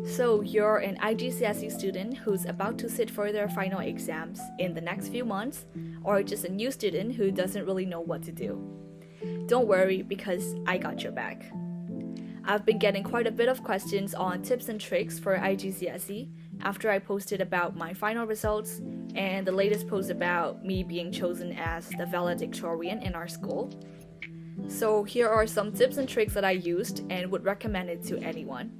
So you're an IGCSE student who's about to sit for their final exams in the next few months, or just a new student who doesn't really know what to do. Don't worry, because I got your back. I've been getting quite a bit of questions on tips and tricks for IGCSE after I posted about my final results and the latest post about me being chosen as the valedictorian in our school. So here are some tips and tricks that I used and would recommend it to anyone.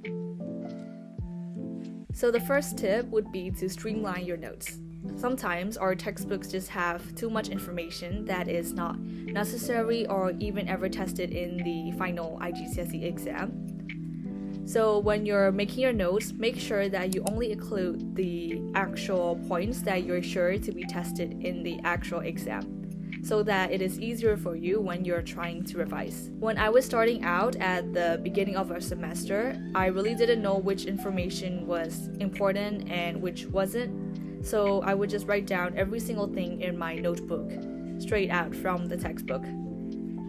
So the first tip would be to streamline your notes. Sometimes our textbooks just have too much information that is not necessary or even ever tested in the final IGCSE exam. So when you're making your notes, make sure that you only include the actual points that you're sure to be tested in the actual exam, so that it is easier for you when you're trying to revise. When I was starting out at the beginning of our semester, I really didn't know which information was important and which wasn't, so I would just write down every single thing in my notebook, straight out from the textbook.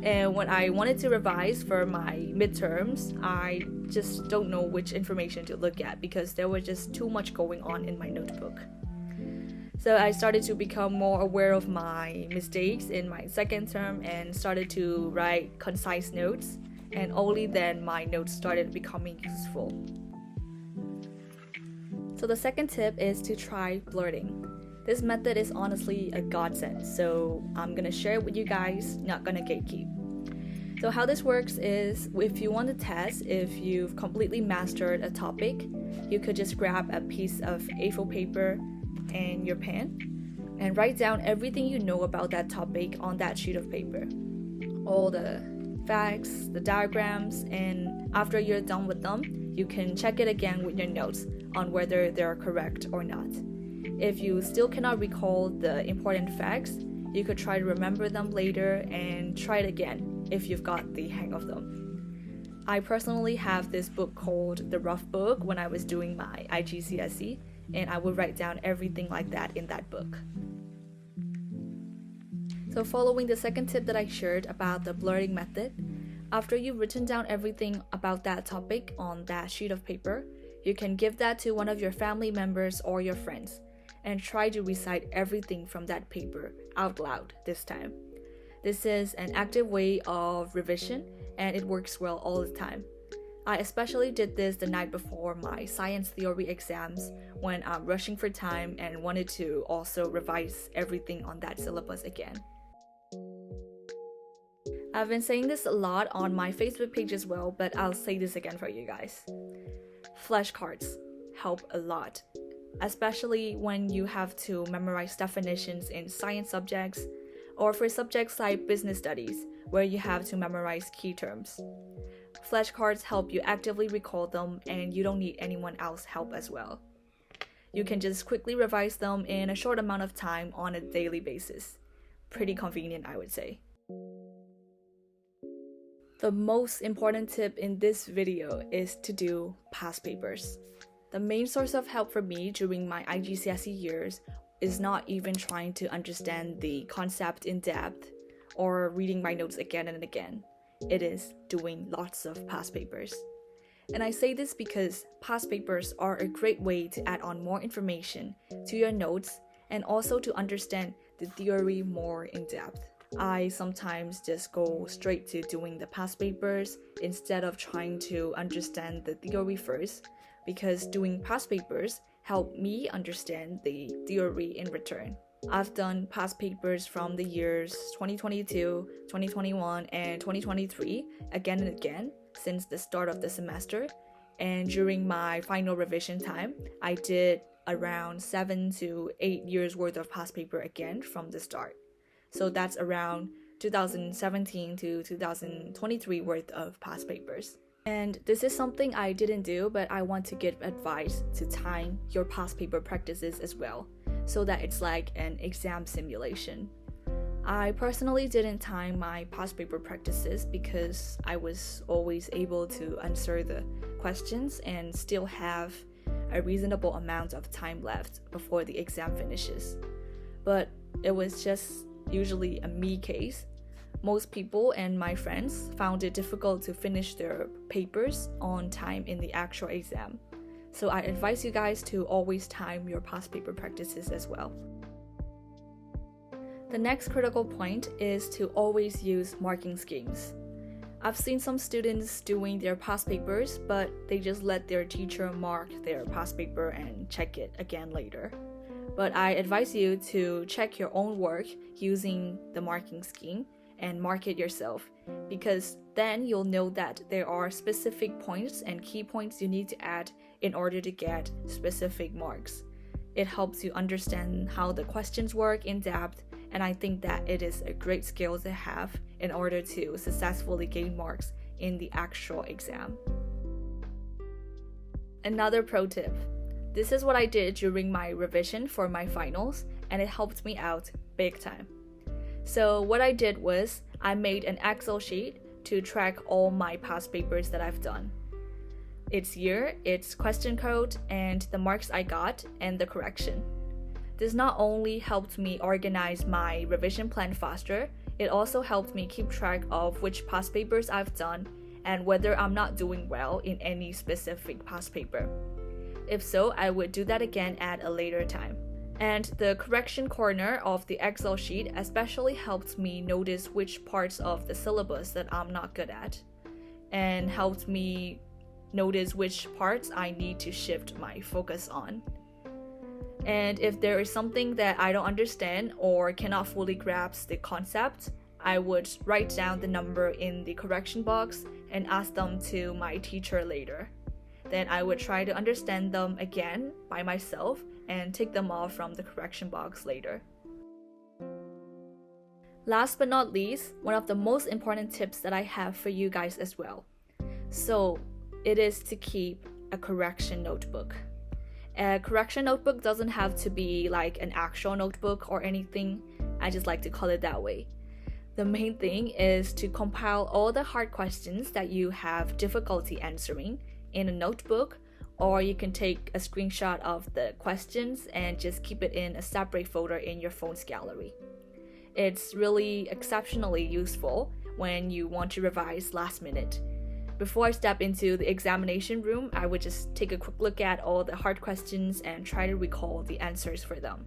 And when I wanted to revise for my midterms, I just don't know which information to look at because there was just too much going on in my notebook. So I started to become more aware of my mistakes in my second term and started to write concise notes, and only then my notes started becoming useful. So the second tip is to try blurting. This method is honestly a godsend, so I'm gonna share it with you guys, not gonna gatekeep. So how this works is, if you want to test if you've completely mastered a topic, you could just grab a piece of A4 paper and your pen and write down everything you know about that topic on that sheet of paper. All the facts, the diagrams, and after you're done with them, you can check it again with your notes on whether they're correct or not. If you still cannot recall the important facts, you could try to remember them later and try it again if you've got the hang of them. I personally have this book called The Rough Book when I was doing my IGCSE, and I would write down everything like that in that book. So following the second tip that I shared about the blurting method, after you've written down everything about that topic on that sheet of paper, you can give that to one of your family members or your friends and try to recite everything from that paper out loud this time. This is an active way of revision and it works well all the time. I especially did this the night before my science theory exams when I'm rushing for time and wanted to also revise everything on that syllabus again. I've been saying this a lot on my Facebook page as well, but I'll say this again for you guys. Flashcards help a lot, especially when you have to memorize definitions in science subjects or for subjects like business studies where you have to memorize key terms. Flashcards help you actively recall them and you don't need anyone else's help as well. You can just quickly revise them in a short amount of time on a daily basis. Pretty convenient, I would say. The most important tip in this video is to do past papers. The main source of help for me during my IGCSE years is not even trying to understand the concept in depth or reading my notes again and again. It is doing lots of past papers. And I say this because past papers are a great way to add on more information to your notes and also to understand the theory more in depth. I sometimes just go straight to doing the past papers instead of trying to understand the theory first, because doing past papers help me understand the theory in return. I've done past papers from the years 2022, 2021, and 2023 again and again since the start of the semester, and during my final revision time, I did around 7 to 8 years worth of past paper again from the start. So that's around 2017 to 2023 worth of past papers. And this is something I didn't do, but I want to give advice to time your past paper practices as well, so that it's like an exam simulation. I personally didn't time my past paper practices because I was always able to answer the questions and still have a reasonable amount of time left before the exam finishes. But it was just usually a me case. Most people and my friends found it difficult to finish their papers on time in the actual exam. So I advise you guys to always time your past paper practices as well. The next critical point is to always use marking schemes. I've seen some students doing their past papers, but they just let their teacher mark their past paper and check it again later. But I advise you to check your own work using the marking scheme and mark it yourself, because then you'll know that there are specific points and key points you need to add in order to get specific marks. It helps you understand how the questions work in depth, and I think that it is a great skill to have in order to successfully gain marks in the actual exam. Another pro tip. This is what I did during my revision for my finals, and it helped me out big time. So what I did was I made an Excel sheet to track all my past papers that I've done. Its year, its question code, and the marks I got, and the correction. This not only helped me organize my revision plan faster, it also helped me keep track of which past papers I've done and whether I'm not doing well in any specific past paper. If so, I would do that again at a later time. And the correction corner of the Excel sheet especially helped me notice which parts of the syllabus that I'm not good at, and helped me notice which parts I need to shift my focus on. And if there is something that I don't understand or cannot fully grasp the concept, I would write down the number in the correction box and ask them to my teacher later. Then I would try to understand them again by myself and take them off from the correction box later. Last but not least, one of the most important tips that I have for you guys as well. So it is to keep a correction notebook. A correction notebook doesn't have to be like an actual notebook or anything. I just like to call it that way. The main thing is to compile all the hard questions that you have difficulty answering in a notebook, or you can take a screenshot of the questions and just keep it in a separate folder in your phone's gallery. It's really exceptionally useful when you want to revise last minute. Before I step into the examination room, I would just take a quick look at all the hard questions and try to recall the answers for them.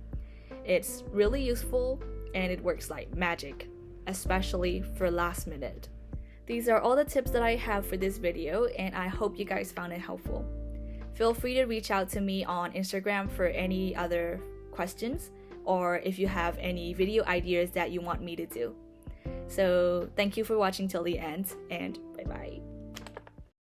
It's really useful and it works like magic, especially for last minute. These are all the tips that I have for this video, and I hope you guys found it helpful. Feel free to reach out to me on Instagram for any other questions, or if you have any video ideas that you want me to do. So thank you for watching till the end, and bye bye.